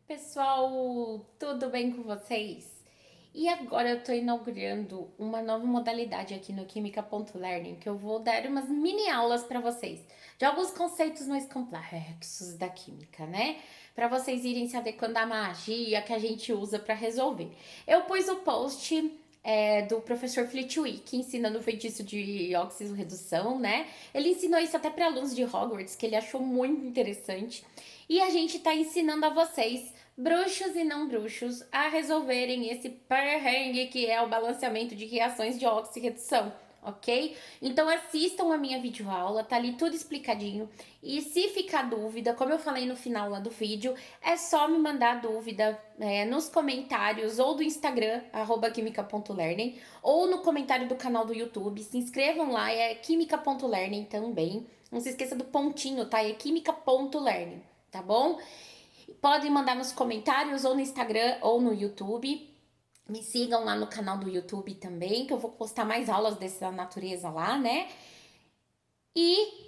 Pessoal, tudo bem com vocês? E agora eu estou inaugurando uma nova modalidade aqui no Química.Learning, que eu vou dar umas mini aulas para vocês, de alguns conceitos mais complexos da química, né? Para vocês irem se adequando à magia que a gente usa para resolver. Eu pus o post do professor Flitwick ensinando o feitiço de oxirredução, né? Ele ensinou isso até para alunos de Hogwarts, que ele achou muito interessante. E a gente está ensinando a vocês, bruxos e não bruxos, a resolverem esse perrengue que é o balanceamento de reações de oxirredução, ok? Então assistam a minha videoaula, tá ali tudo explicadinho. E se ficar dúvida, como eu falei no final lá do vídeo, é só me mandar dúvida nos comentários ou do Instagram, @quimica.learning, ou no comentário do canal do YouTube. Se inscrevam lá, é quimica.learning também. Não se esqueça do pontinho, tá? É quimica.learning, tá bom? Podem mandar nos comentários ou no Instagram ou no YouTube. Me sigam lá no canal do YouTube também, que eu vou postar mais aulas dessa natureza lá, né? E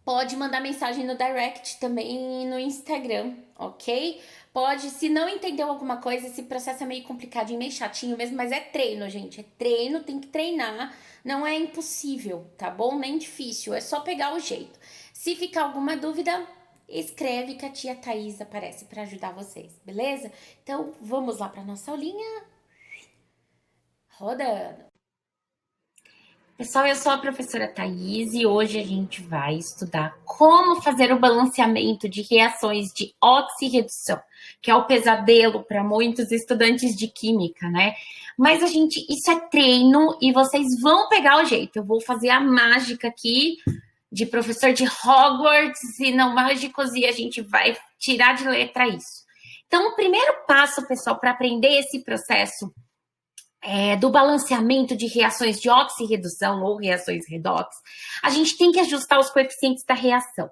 pode mandar mensagem no direct também no Instagram, ok? Pode, se não entendeu alguma coisa, esse processo é meio complicadinho, meio chatinho mesmo, mas é treino, gente. É treino, tem que treinar. Não é impossível, tá bom? Nem difícil, é só pegar o jeito. Se ficar alguma dúvida, escreve que a tia Thaís aparece para ajudar vocês, beleza? Então, vamos lá para nossa aulinha. Rodando. Pessoal, eu sou a professora Thaís e hoje a gente vai estudar como fazer o balanceamento de reações de oxirredução, que é o pesadelo para muitos estudantes de química, né? Mas isso é treino e vocês vão pegar o jeito. Eu vou fazer a mágica aqui de professor de Hogwarts e não mágicos e a gente vai tirar de letra isso. Então, o primeiro passo, pessoal, para aprender esse processo do balanceamento de reações de oxirredução ou reações redox, a gente tem que ajustar os coeficientes da reação.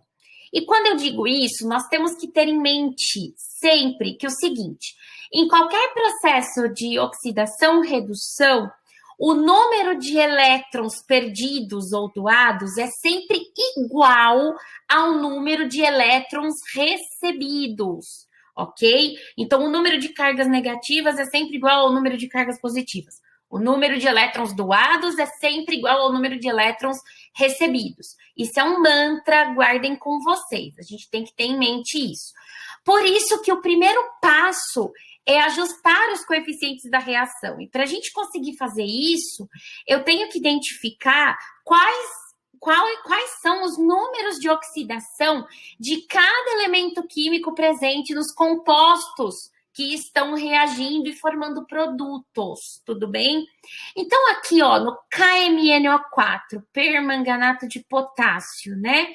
E quando eu digo isso, nós temos que ter em mente sempre que o seguinte: em qualquer processo de oxidação-redução, o número de elétrons perdidos ou doados é sempre igual ao número de elétrons recebidos, ok? Então, o número de cargas negativas é sempre igual ao número de cargas positivas. O número de elétrons doados é sempre igual ao número de elétrons recebidos. Isso é um mantra, guardem com vocês. A gente tem que ter em mente isso. Por isso que o primeiro passo é ajustar os coeficientes da reação. E para a gente conseguir fazer isso, eu tenho que identificar quais são os números de oxidação de cada elemento químico presente nos compostos que estão reagindo e formando produtos, tudo bem? Então, aqui, ó, no KMNO4, permanganato de potássio, né?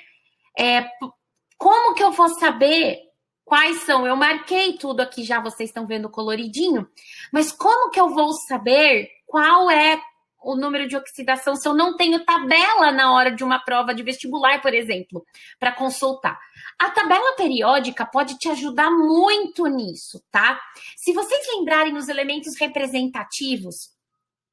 Como que eu vou saber quais são? Eu marquei tudo aqui já, vocês estão vendo coloridinho, mas como que eu vou saber qual é o número de oxidação se eu não tenho tabela na hora de uma prova de vestibular, por exemplo, para consultar? A tabela periódica pode te ajudar muito nisso, tá? Se vocês lembrarem os elementos representativos,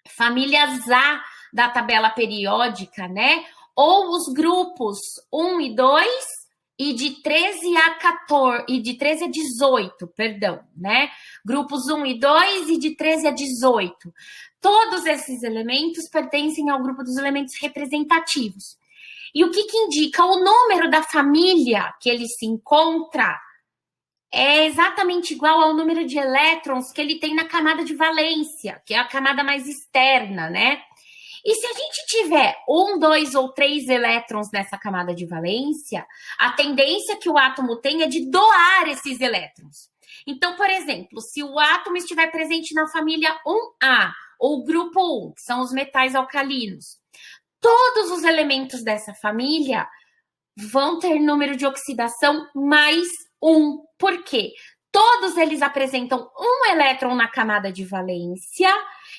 famílias A da tabela periódica, né? Ou os grupos 1 e 2 e de 13 a 14 e de 13 a 18, perdão, né? Grupos 1 e 2 e de 13 a 18. Todos esses elementos pertencem ao grupo dos elementos representativos. E o que indica? O número da família que ele se encontra é exatamente igual ao número de elétrons que ele tem na camada de valência, que é a camada mais externa, né? E se a gente tiver 1, 2 ou 3 elétrons nessa camada de valência, a tendência que o átomo tem é de doar esses elétrons. Então, por exemplo, se o átomo estiver presente na família 1A, ou grupo 1, que são os metais alcalinos, todos os elementos dessa família vão ter número de oxidação mais 1. Por quê? Todos eles apresentam um elétron na camada de valência,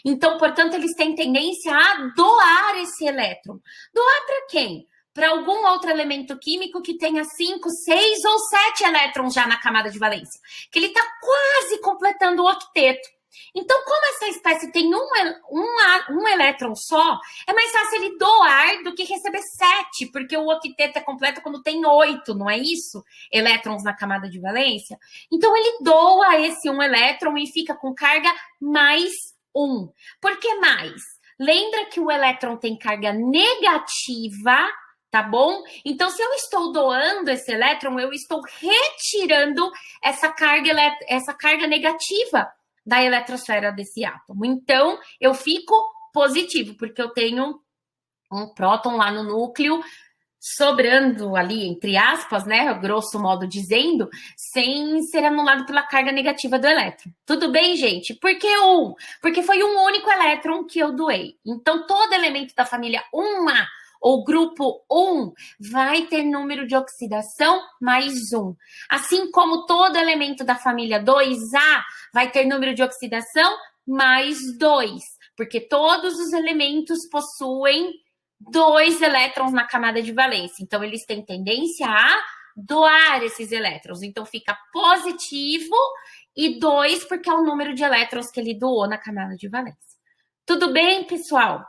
então, portanto, eles têm tendência a doar esse elétron. Doar para quem? Para algum outro elemento químico que tenha 5, 6 ou 7 elétrons já na camada de valência, que ele está quase completando o octeto. Então, como essa espécie tem um elétron só, é mais fácil ele doar do que receber 7, porque o octeto é completo quando tem 8, não é isso? Elétrons na camada de valência. Então, ele doa esse um elétron e fica com carga mais 1. Por que mais? Lembra que o elétron tem carga negativa, tá bom? Então, se eu estou doando esse elétron, eu estou retirando essa carga negativa da eletrosfera desse átomo. Então, eu fico positivo, porque eu tenho um próton lá no núcleo sobrando ali, entre aspas, né, grosso modo dizendo, sem ser anulado pela carga negativa do elétron. Tudo bem, gente? Por que 1? Porque foi um único elétron que eu doei. Então, todo elemento da família 1A ou grupo 1 vai ter número de oxidação mais 1. Assim como todo elemento da família 2A vai ter número de oxidação mais 2. Porque todos os elementos possuem 2 elétrons na camada de valência. Então, eles têm tendência a doar esses elétrons. Então, fica positivo e 2, porque é o número de elétrons que ele doou na camada de valência. Tudo bem, pessoal?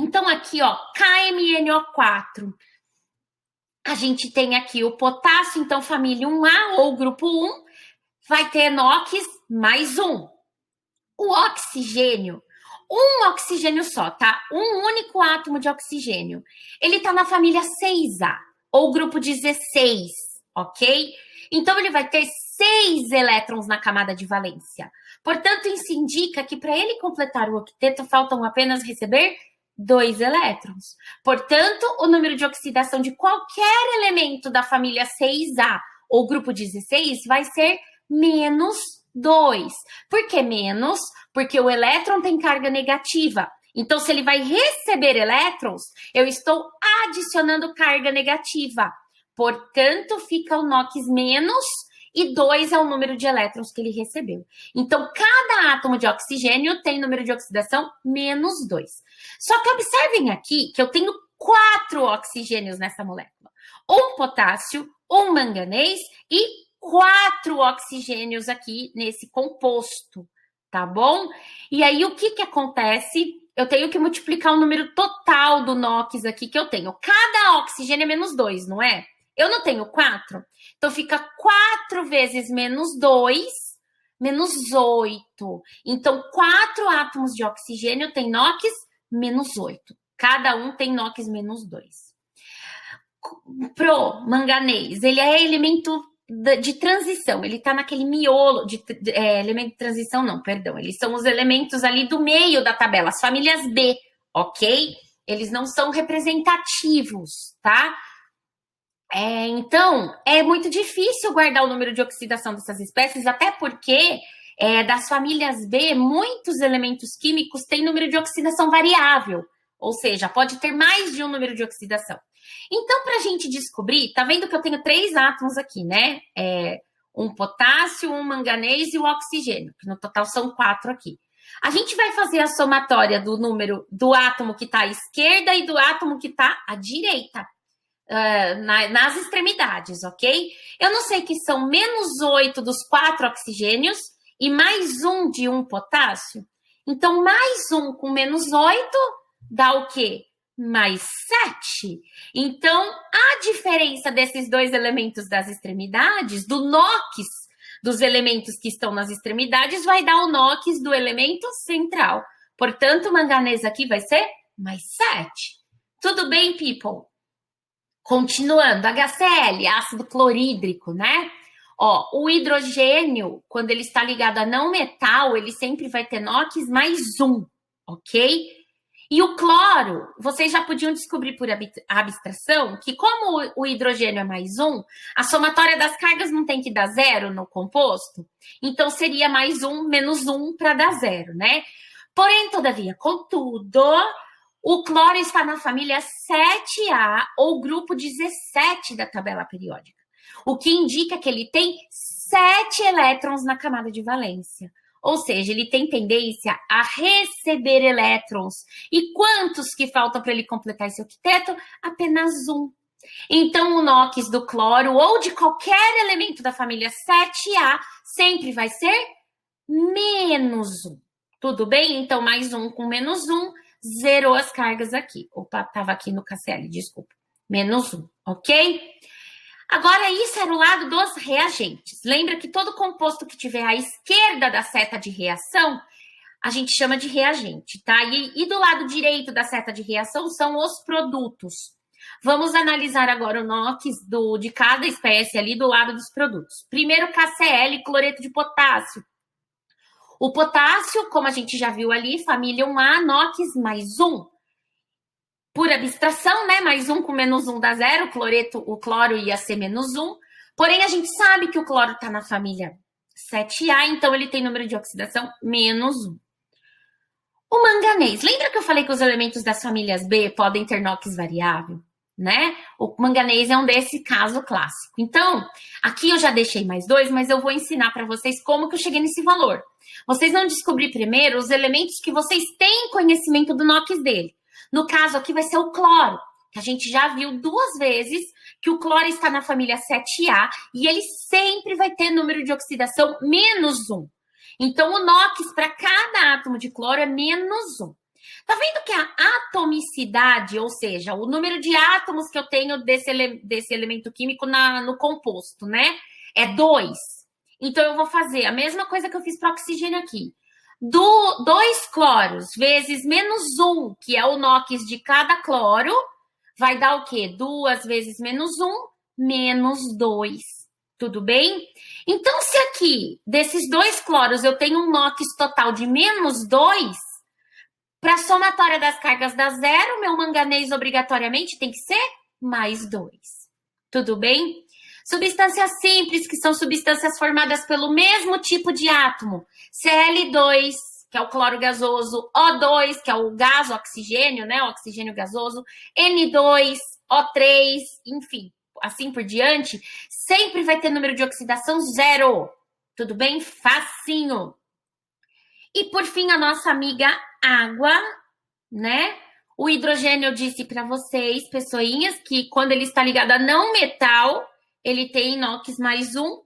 Então, aqui, ó, KMNO4. A gente tem aqui o potássio, então, família 1A ou grupo 1, vai ter NOx mais 1. O oxigênio, um oxigênio só, tá? Um único átomo de oxigênio. Ele tá na família 6A, ou grupo 16, ok? Então, ele vai ter 6 elétrons na camada de valência. Portanto, isso indica que para ele completar o octeto, faltam apenas receber 2 elétrons. Portanto, o número de oxidação de qualquer elemento da família 6A ou grupo 16 vai ser menos 2. Por que menos? Porque o elétron tem carga negativa. Então, se ele vai receber elétrons, eu estou adicionando carga negativa. Portanto, fica o NOx menos e 2 é o número de elétrons que ele recebeu. Então, cada átomo de oxigênio tem número de oxidação menos 2. Só que observem aqui que eu tenho 4 oxigênios nessa molécula. Um potássio, um manganês e 4 oxigênios aqui nesse composto, tá bom? E aí, o que acontece? Eu tenho que multiplicar o número total do NOx aqui que eu tenho. Cada oxigênio é menos 2, não é? Eu não tenho 4, então fica 4 vezes menos 2, menos 8. Então, 4 átomos de oxigênio tem NOx menos 8. Cada um tem NOx menos 2. Pro manganês, ele é elemento de transição, ele está naquele miolo elemento de transição, não, perdão, eles são os elementos ali do meio da tabela, as famílias B, ok? Eles não são representativos, tá? Então, é muito difícil guardar o número de oxidação dessas espécies, até porque das famílias B, muitos elementos químicos têm número de oxidação variável, ou seja, pode ter mais de um número de oxidação. Então, para a gente descobrir, tá vendo que eu tenho 3 átomos aqui, né? Um potássio, um manganês e o oxigênio, que no total são 4 aqui. A gente vai fazer a somatória do número do átomo que está à esquerda e do átomo que está à direita. Nas extremidades, ok? Eu não sei que são menos 8 dos 4 oxigênios e mais 1 de um potássio. Então, mais 1 com menos 8 dá o quê? Mais 7. Então, a diferença desses dois elementos das extremidades, do NOx dos elementos que estão nas extremidades, vai dar o NOx do elemento central. Portanto, o manganês aqui vai ser mais 7. Tudo bem, people? Continuando, HCl, ácido clorídrico, né? Ó, o hidrogênio, quando ele está ligado a não metal, ele sempre vai ter NOx mais 1, ok? E o cloro, vocês já podiam descobrir por abstração que como o hidrogênio é mais 1, a somatória das cargas não tem que dar 0 no composto, então seria mais 1 menos 1 para dar 0, né? Porém, todavia, contudo, o cloro está na família 7A ou grupo 17 da tabela periódica, o que indica que ele tem 7 elétrons na camada de valência. Ou seja, ele tem tendência a receber elétrons. E quantos que faltam para ele completar esse octeto? Apenas 1. Então, o NOx do cloro ou de qualquer elemento da família 7A sempre vai ser menos 1. Tudo bem? Então, mais 1 com menos 1, zerou as cargas aqui. Opa, estava aqui no KCl, desculpa. Menos 1, ok? Agora, isso era o lado dos reagentes. Lembra que todo composto que tiver à esquerda da seta de reação, a gente chama de reagente, tá? E do lado direito da seta de reação são os produtos. Vamos analisar agora o NOx de cada espécie ali do lado dos produtos. Primeiro, KCl, cloreto de potássio. O potássio, como a gente já viu ali, família 1A, NOx mais 1. Por abstração, né? Mais 1 com menos 1 dá 0, o cloro ia ser menos 1. Porém, a gente sabe que o cloro está na família 7A, então ele tem número de oxidação menos 1. O manganês. Lembra que eu falei que os elementos das famílias B podem ter NOx variável? Né? O manganês é um desse caso clássico. Então, aqui eu já deixei mais 2, mas eu vou ensinar para vocês como que eu cheguei nesse valor. Vocês vão descobrir primeiro os elementos que vocês têm conhecimento do NOx dele. No caso aqui vai ser o cloro, que a gente já viu 2 vezes que o cloro está na família 7A e ele sempre vai ter número de oxidação menos 1. Então, o NOx para cada átomo de cloro é menos 1. Tá vendo que a atomicidade, ou seja, o número de átomos que eu tenho desse elemento químico no composto, né? É 2. Então, eu vou fazer a mesma coisa que eu fiz para o oxigênio aqui. 2 cloros vezes menos 1, que é o NOx de cada cloro, vai dar o quê? 2 vezes menos 1, menos 2. Tudo bem? Então, se aqui, desses 2 cloros, eu tenho um NOx total de menos 2, para a somatória das cargas dar 0, meu manganês obrigatoriamente tem que ser mais 2. Tudo bem? Substâncias simples, que são substâncias formadas pelo mesmo tipo de átomo. Cl2, que é o cloro gasoso, O2, que é o gás, o oxigênio, né? O oxigênio gasoso, N2, O3, enfim, assim por diante, sempre vai ter número de oxidação 0. Tudo bem? Facinho. E por fim, a nossa amiga água, né? O hidrogênio eu disse para vocês, pessoinhas, que quando ele está ligado a não metal, ele tem NOx mais 1.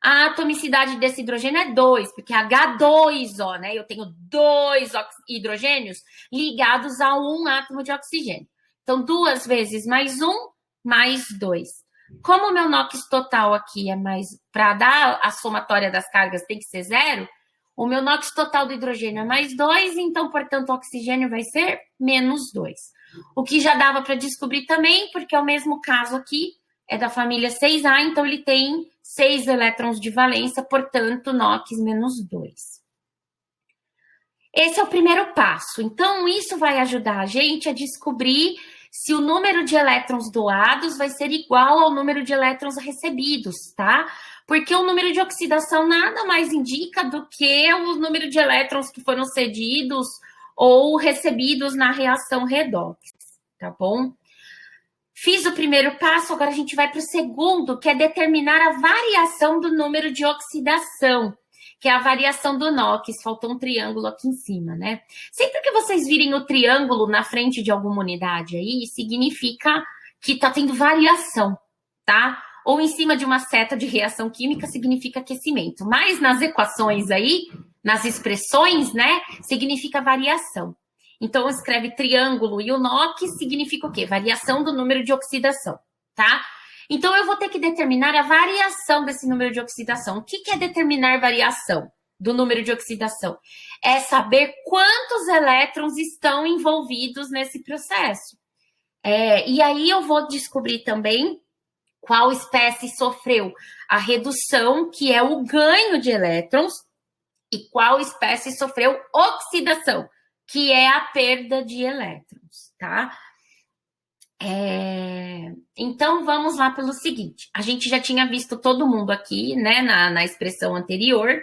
A atomicidade desse hidrogênio é 2, porque é H2O, né? Eu tenho 2 hidrogênios ligados a um átomo de oxigênio. Então, 2 vezes mais 1, mais 2. Como o meu NOx total aqui é mais... Para dar a somatória das cargas tem que ser 0, o meu NOx total do hidrogênio é mais 2, então, portanto, o oxigênio vai ser menos 2. O que já dava para descobrir também, porque é o mesmo caso aqui, é da família 6A, então ele tem 6 elétrons de valência, portanto, NOx menos 2. Esse é o primeiro passo. Então, isso vai ajudar a gente a descobrir se o número de elétrons doados vai ser igual ao número de elétrons recebidos, tá? Porque o número de oxidação nada mais indica do que o número de elétrons que foram cedidos ou recebidos na reação redox, tá bom? Fiz o primeiro passo, agora a gente vai para o segundo, que é determinar a variação do número de oxidação, que é a variação do NOx. Faltou um triângulo aqui em cima, né? Sempre que vocês virem o triângulo na frente de alguma unidade aí, significa que está tendo variação, tá? Ou em cima de uma seta de reação química, significa aquecimento. Mas nas equações aí, nas expressões, né, significa variação. Então, escreve triângulo e o NOx significa o quê? Variação do número de oxidação, tá? Então, eu vou ter que determinar a variação desse número de oxidação. O que é determinar variação do número de oxidação? É saber quantos elétrons estão envolvidos nesse processo. E aí, eu vou descobrir também qual espécie sofreu a redução, que é o ganho de elétrons, e qual espécie sofreu oxidação, que é a perda de elétrons, tá? Então, vamos lá pelo seguinte. A gente já tinha visto todo mundo aqui, né, na expressão anterior.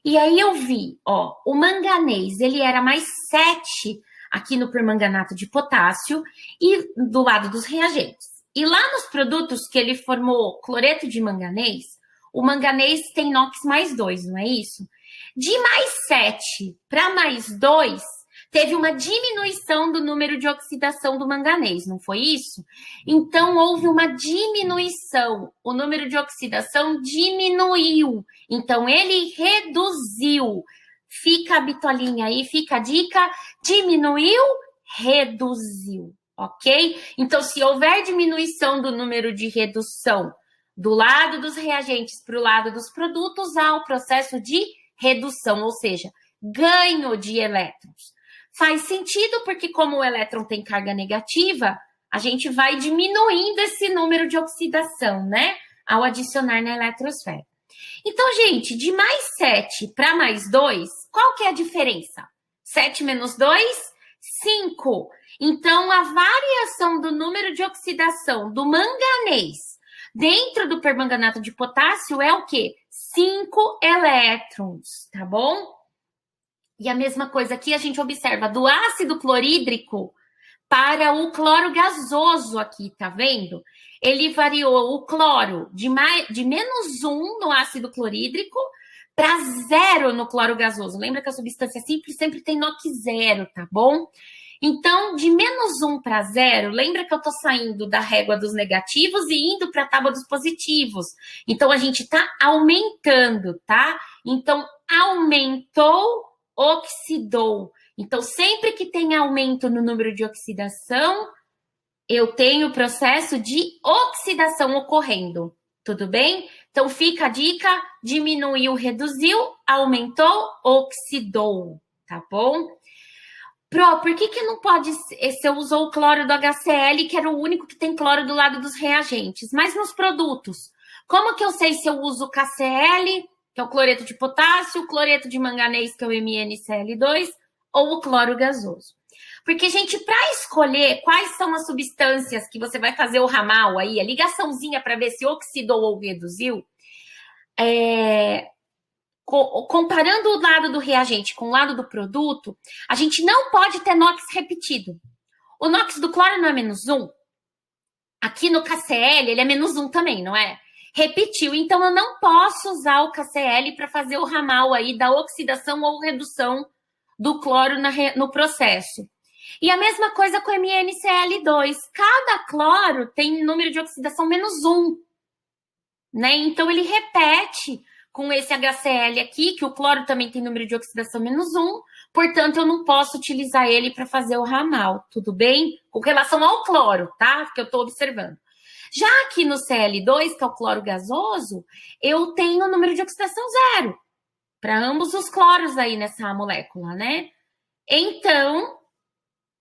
E aí eu vi, ó, o manganês, ele era mais 7 aqui no permanganato de potássio e do lado dos reagentes. E lá nos produtos que ele formou cloreto de manganês, o manganês tem NOx mais 2, não é isso? De mais 7 para mais 2, teve uma diminuição do número de oxidação do manganês, não foi isso? Então, houve uma diminuição. O número de oxidação diminuiu. Então, ele reduziu. Fica a bitolinha aí, fica a dica. Diminuiu, reduziu, ok? Então, se houver diminuição do número de redução do lado dos reagentes para o lado dos produtos, há o processo de redução, ou seja, ganho de elétrons. Faz sentido porque como o elétron tem carga negativa, a gente vai diminuindo esse número de oxidação, né? Ao adicionar na eletrosfera. Então, gente, de mais 7 para mais 2, qual que é a diferença? 7 menos 2, 5. Então, a variação do número de oxidação do manganês dentro do permanganato de potássio é o quê? 5 elétrons, tá bom? E a mesma coisa aqui a gente observa do ácido clorídrico para o cloro gasoso aqui, tá vendo? Ele variou o cloro de menos 1 no ácido clorídrico para 0 no cloro gasoso. Lembra que a substância simples sempre tem NOx 0, tá bom? Então, de menos 1 para 0, lembra que eu estou saindo da régua dos negativos e indo para a tábua dos positivos. Então, a gente está aumentando, tá? Então, aumentou, oxidou. Então, sempre que tem aumento no número de oxidação, eu tenho o processo de oxidação ocorrendo. Tudo bem? Então, fica a dica: diminuiu, reduziu, aumentou, oxidou. Tá bom? Pro, por que não pode ser? Você usou o cloro do HCl, que era o único que tem cloro do lado dos reagentes. Mas nos produtos, como que eu sei se eu uso o KCl, que é o cloreto de potássio, o cloreto de manganês, que é o MnCl2, ou o cloro gasoso? Porque, gente, para escolher quais são as substâncias que você vai fazer o ramal aí, a ligaçãozinha para ver se oxidou ou reduziu, comparando o lado do reagente com o lado do produto, a gente não pode ter NOx repetido. O NOx do cloro não é menos 1? Aqui no KCl, ele é menos 1 também, não é? Repetiu, então eu não posso usar o KCl para fazer o ramal aí da oxidação ou redução do cloro no processo. E a mesma coisa com o MnCl2. Cada cloro tem número de oxidação menos 1, né? Então ele repete com esse HCl aqui, que o cloro também tem número de oxidação menos 1, portanto, eu não posso utilizar ele para fazer o ramal, tudo bem? Com relação ao cloro, tá? Que eu estou observando. Já aqui no Cl2, que é o cloro gasoso, eu tenho número de oxidação 0, para ambos os cloros aí nessa molécula, né? Então,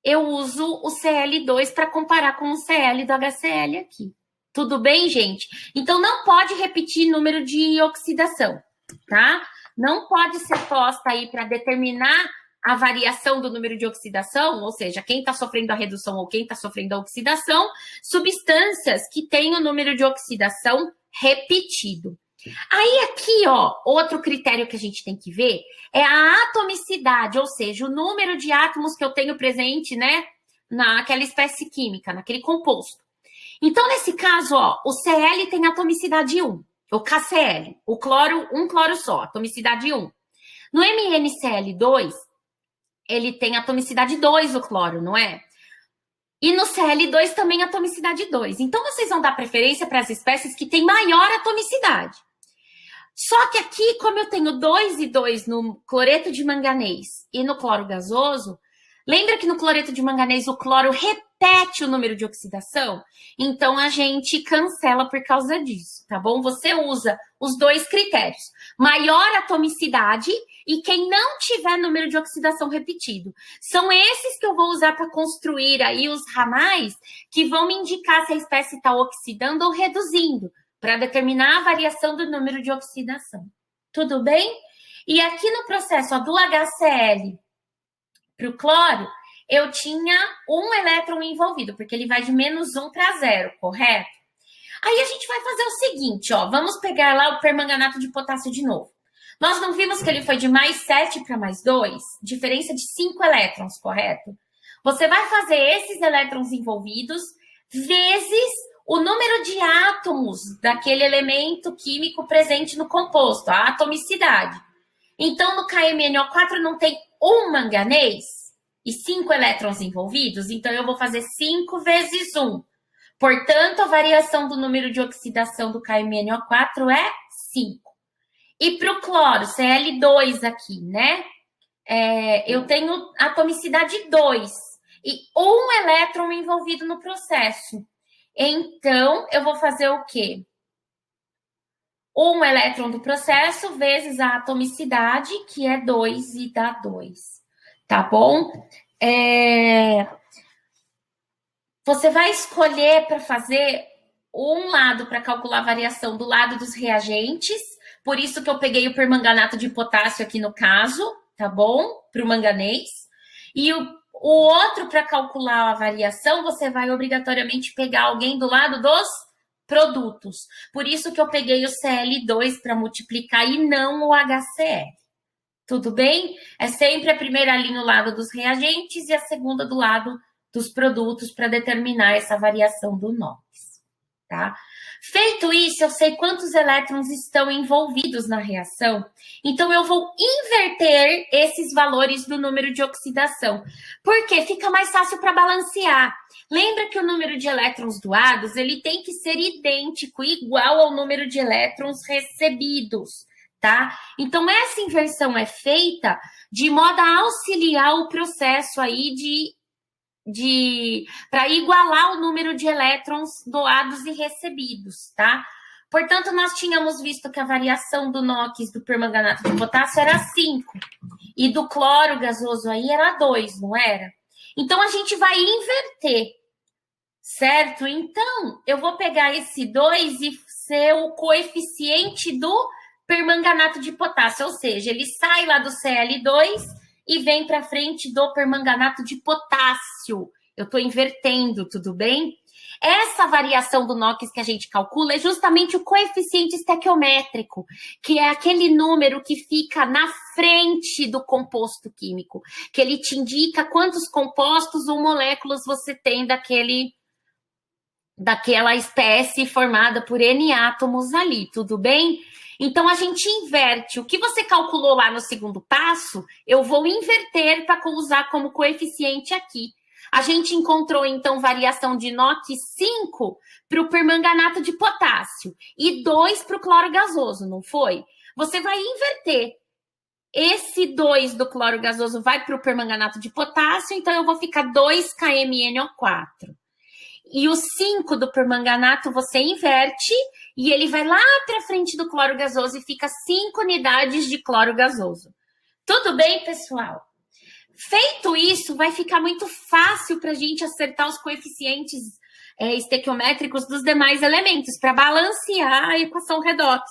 eu uso o Cl2 para comparar com o Cl do HCl aqui. Tudo bem, gente? Então, não pode repetir número de oxidação, tá? Não pode ser posta aí para determinar a variação do número de oxidação, ou seja, quem está sofrendo a redução ou quem está sofrendo a oxidação, substâncias que têm o número de oxidação repetido. Aí aqui, ó, outro critério que a gente tem que ver é a atomicidade, ou seja, o número de átomos que eu tenho presente, né, naquela espécie química, naquele composto. Então, nesse caso, ó, o Cl tem atomicidade 1, o KCl, o cloro, um cloro só, atomicidade 1. No MnCl2, ele tem atomicidade 2, o cloro, não é? E no Cl2 também atomicidade 2. Então, vocês vão dar preferência para as espécies que têm maior atomicidade. Só que aqui, como eu tenho 2 e 2 no cloreto de manganês e no cloro gasoso, lembra que no cloreto de manganês o cloro repete o número de oxidação? Então, a gente cancela por causa disso, tá bom? Você usa os dois critérios. Maior atomicidade e quem não tiver número de oxidação repetido. São esses que eu vou usar para construir aí os ramais que vão me indicar se a espécie está oxidando ou reduzindo, para determinar a variação do número de oxidação. Tudo bem? E aqui no processo ó, do HCl para o cloro, eu tinha um elétron envolvido, porque ele vai de menos 1 para 0, correto? Aí a gente vai fazer o seguinte, ó, vamos pegar lá o permanganato de potássio de novo. Nós não vimos que ele foi de mais 7 para mais 2? Diferença de 5 elétrons, correto? Você vai fazer esses elétrons envolvidos vezes o número de átomos daquele elemento químico presente no composto, a atomicidade. Então, no KMNO4 não tem um manganês? e 5 elétrons envolvidos, então eu vou fazer 5 vezes 1. Portanto, a variação do número de oxidação do KMnO4 é 5. E para o cloro, Cl2 aqui, né? Eu tenho atomicidade 2 e 1 elétron envolvido no processo. Então, eu vou fazer o quê? 1 elétron do processo vezes a atomicidade, que é 2 e dá 2. Tá bom? Você vai escolher para fazer um lado para calcular a variação do lado dos reagentes. Por isso que eu peguei o permanganato de potássio aqui no caso, tá bom? Para o manganês. E o outro, para calcular a variação, você vai obrigatoriamente pegar alguém do lado dos produtos. Por isso que eu peguei o Cl2 para multiplicar e não o HCl. Tudo bem? É sempre a primeira linha do lado dos reagentes e a segunda do lado dos produtos para determinar essa variação do NOx, tá? Feito isso, eu sei quantos elétrons estão envolvidos na reação, então eu vou inverter esses valores do número de oxidação, porque fica mais fácil para balancear. Lembra que o número de elétrons doados, ele tem que ser idêntico, igual ao número de elétrons recebidos, tá? Então, essa inversão é feita de modo a auxiliar o processo aí para igualar o número de elétrons doados e recebidos, tá? Portanto, nós tínhamos visto que a variação do NOx do permanganato de potássio era 5 e do cloro gasoso aí era 2, não era? Então, a gente vai inverter, certo? Então, eu vou pegar esse 2 e ser o coeficiente do permanganato de potássio, ou seja, ele sai lá do Cl2 e vem para frente do permanganato de potássio. Eu estou invertendo, tudo bem? Essa variação do NOx que a gente calcula é justamente o coeficiente estequiométrico, que é aquele número que fica na frente do composto químico, que ele te indica quantos compostos ou moléculas você tem daquela espécie formada por N átomos ali, tudo bem? Então, a gente inverte. O que você calculou lá no segundo passo, eu vou inverter para usar como coeficiente aqui. A gente encontrou, então, variação de NOx 5 para o permanganato de potássio e 2 para o cloro gasoso, não foi? Você vai inverter. Esse 2 do cloro gasoso vai para o permanganato de potássio, então eu vou ficar 2 KMnO4. E o 5 do permanganato você inverte e ele vai lá para frente do cloro gasoso e fica 5 unidades de cloro gasoso. Tudo bem, pessoal? Feito isso, vai ficar muito fácil para a gente acertar os coeficientes estequiométricos dos demais elementos para balancear a equação redox,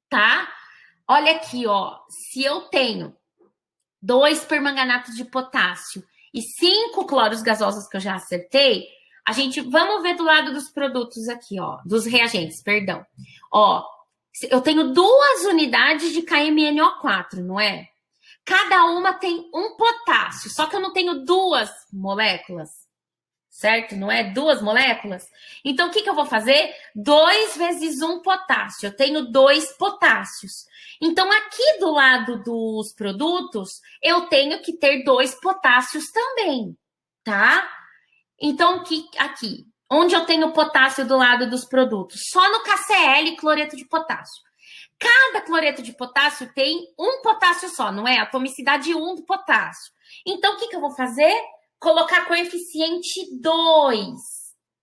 tá? Olha aqui, ó. Se eu tenho 2 permanganatos de potássio e 5 cloros gasosos que eu já acertei, vamos ver do lado dos produtos aqui, ó, dos reagentes, perdão. Ó, eu tenho 2 unidades de KMnO4, não é? Cada uma tem um potássio, só que eu não tenho 2 moléculas, certo? Não é 2 moléculas? Então, o que eu vou fazer? 2 vezes 1 potássio. Eu tenho 2 potássios. Então, aqui do lado dos produtos, eu tenho que ter 2 potássios também, tá? Então, aqui, onde eu tenho potássio do lado dos produtos? Só no KCl, cloreto de potássio. Cada cloreto de potássio tem um potássio só, não é? Atomicidade 1 do potássio. Então, o que eu vou fazer? Colocar coeficiente 2.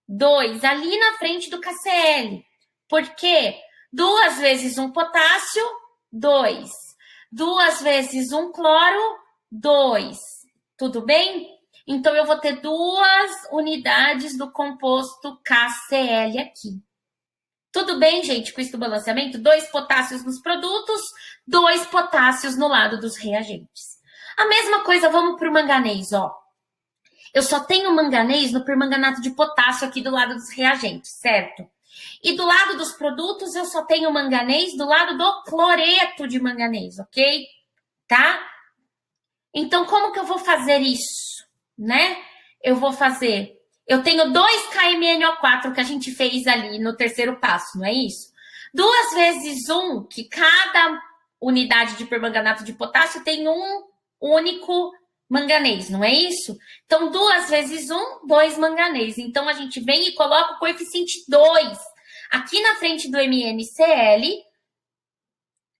2 ali na frente do KCl. Por quê? 2 vezes 1 potássio, 2. 2 vezes 1 cloro, 2. Tudo bem? Então, eu vou ter 2 unidades do composto KCl aqui. Tudo bem, gente, com isso do balanceamento? 2 potássios nos produtos, 2 potássios no lado dos reagentes. A mesma coisa, vamos para o manganês, ó. Eu só tenho manganês no permanganato de potássio aqui do lado dos reagentes, certo? E do lado dos produtos, eu só tenho manganês do lado do cloreto de manganês, ok? Tá? Então, como que eu vou fazer isso? Né? Eu tenho 2 KMnO4 que a gente fez ali no terceiro passo, não é isso? 2 vezes 1, que cada unidade de permanganato de potássio tem um único manganês, não é isso? Então, 2 vezes 1, 2 manganês. Então, a gente vem e coloca o coeficiente 2 aqui na frente do MnCl,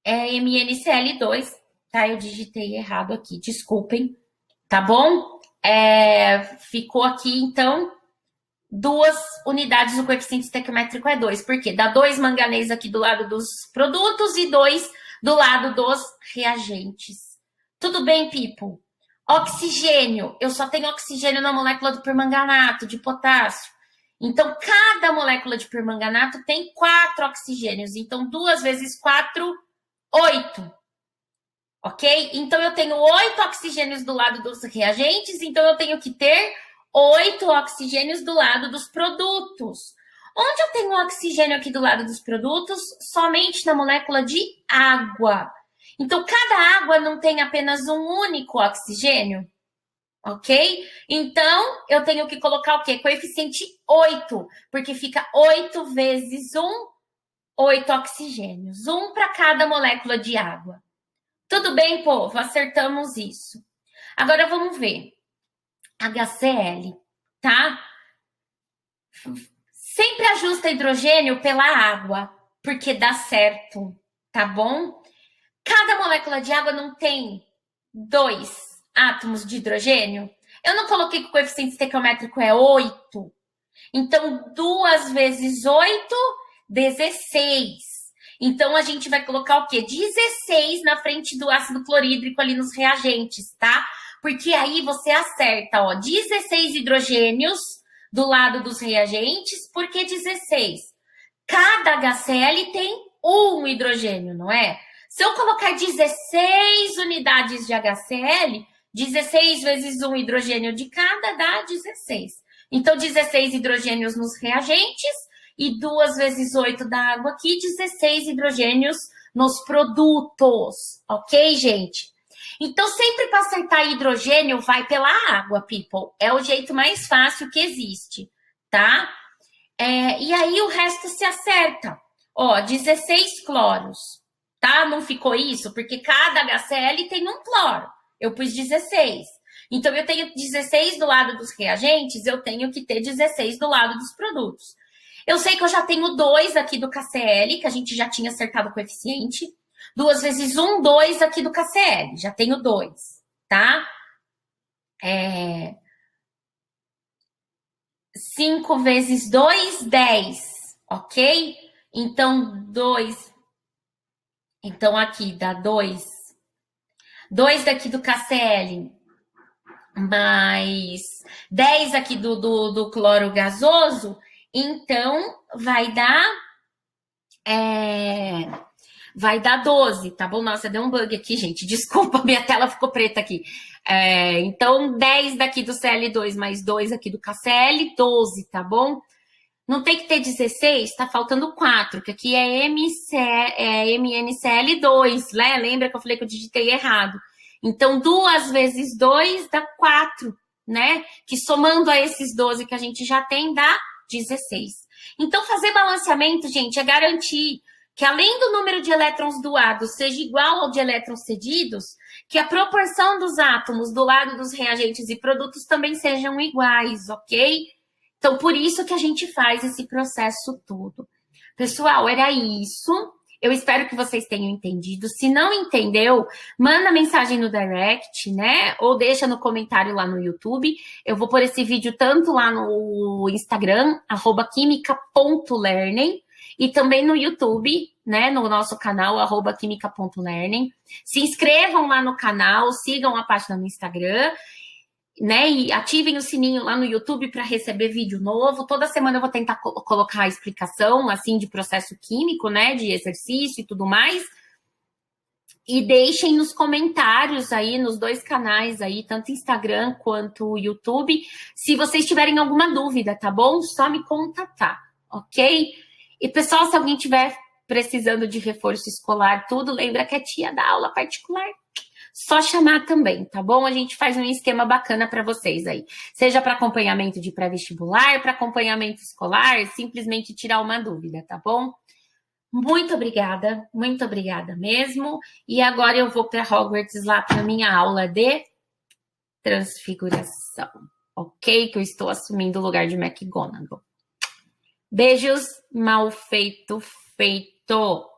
é MnCl2, tá? Eu digitei errado aqui, desculpem, tá bom? Ficou aqui, então, 2 unidades do coeficiente estequiométrico é 2. Por quê? Dá 2 manganês aqui do lado dos produtos e 2 do lado dos reagentes. Tudo bem, people? Oxigênio. Eu só tenho oxigênio na molécula do permanganato, de potássio. Então, cada molécula de permanganato tem 4 oxigênios. Então, 2 vezes 4, 8. Ok? Então, eu tenho 8 oxigênios do lado dos reagentes. Então, eu tenho que ter 8 oxigênios do lado dos produtos. Onde eu tenho oxigênio aqui do lado dos produtos? Somente na molécula de água. Então, cada água não tem apenas um único oxigênio, ok? Então, eu tenho que colocar o quê? Coeficiente 8, porque fica 8 vezes 1, 8 oxigênios. 1 para cada molécula de água. Tudo bem, povo? Acertamos isso. Agora, vamos ver. HCl, tá? Sempre ajusta hidrogênio pela água, porque dá certo, tá bom? Cada molécula de água não tem 2 átomos de hidrogênio? Eu não coloquei que o coeficiente estequiométrico é 8. Então, 2 vezes 8, 16. Então, a gente vai colocar o quê? 16 na frente do ácido clorídrico ali nos reagentes, tá? Porque aí você acerta, ó, 16 hidrogênios do lado dos reagentes. Por que 16? Cada HCl tem um hidrogênio, não é? Se eu colocar 16 unidades de HCl, 16 vezes um hidrogênio de cada dá 16. Então, 16 hidrogênios nos reagentes e 2 vezes 8 da água aqui, 16 hidrogênios nos produtos. Ok, gente? Então, sempre para acertar hidrogênio, vai pela água, people. É o jeito mais fácil que existe, tá? E aí o resto se acerta. Ó, 16 cloros, tá? Não ficou isso? Porque cada HCl tem um cloro. Eu pus 16. Então, eu tenho 16 do lado dos reagentes, eu tenho que ter 16 do lado dos produtos. Eu sei que eu já tenho 2 aqui do KCl, que a gente já tinha acertado o coeficiente. 2 vezes 1, 2 aqui do KCl. Já tenho 2, tá? 5 vezes 2, 10, ok? Então, 2. Então, aqui dá 2. 2 daqui do KCl, mais 10 aqui do cloro gasoso. Então, vai dar 12, tá bom? Nossa, deu um bug aqui, gente. Desculpa, minha tela ficou preta aqui. Então, 10 daqui do Cl2 mais 2 aqui do KCl, 12, tá bom? Não tem que ter 16, tá faltando 4, que aqui é MnCl2, né? Lembra que eu falei que eu digitei errado? Então, 2 vezes 2 dá 4, né? Que somando a esses 12 que a gente já tem, dá 16. Então, fazer balanceamento, gente, é garantir que além do número de elétrons doados seja igual ao de elétrons cedidos, que a proporção dos átomos do lado dos reagentes e produtos também sejam iguais, ok? Então, por isso que a gente faz esse processo todo. Pessoal, era isso. Eu espero que vocês tenham entendido. Se não entendeu, manda mensagem no direct, né? Ou deixa no comentário lá no YouTube. Eu vou pôr esse vídeo tanto lá no Instagram, @quimica.learning, e também no YouTube, né? No nosso canal, @quimica.learning. Se inscrevam lá no canal, sigam a página no Instagram, né? E ativem o sininho lá no YouTube para receber vídeo novo. Toda semana eu vou tentar colocar a explicação, assim, de processo químico, né? De exercício e tudo mais. E deixem nos comentários aí, nos 2 canais aí, tanto Instagram quanto YouTube, se vocês tiverem alguma dúvida, tá bom? Só me contatar, ok? E, pessoal, se alguém tiver precisando de reforço escolar, tudo, lembra que a tia dá aula particular. Só chamar também, tá bom? A gente faz um esquema bacana para vocês aí. Seja para acompanhamento de pré-vestibular, para acompanhamento escolar, simplesmente tirar uma dúvida, tá bom? Muito obrigada mesmo. E agora eu vou para Hogwarts lá para minha aula de Transfiguração. Ok? Que eu estou assumindo o lugar de McGonagall. Beijos, mal feito, feito.